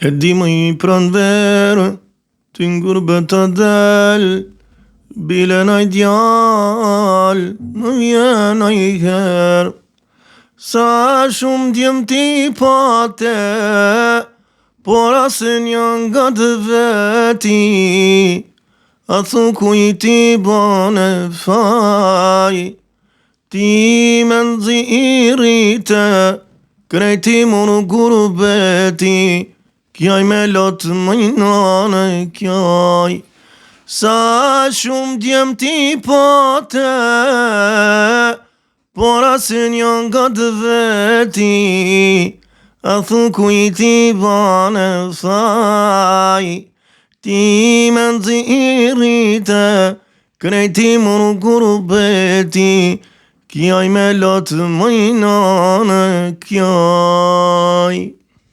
E di më i pranverë, ti ngurbet të del, bile naj djal, më vjen aj her. Sa shumë djem ti pate, por asin janë nga të veti, a thu ku i ti bane faj. Ti me nëzi i rite, krejti më në gurbeti, kjaj me lotë mëjnane kjaj. Sa shumë djem ti pate, por asin janë nga të veti, a thu ku i ti bane faj. Ti me nëzi i rite, krejti më në gurbeti, kjaj me lotë mëjnane kjaj.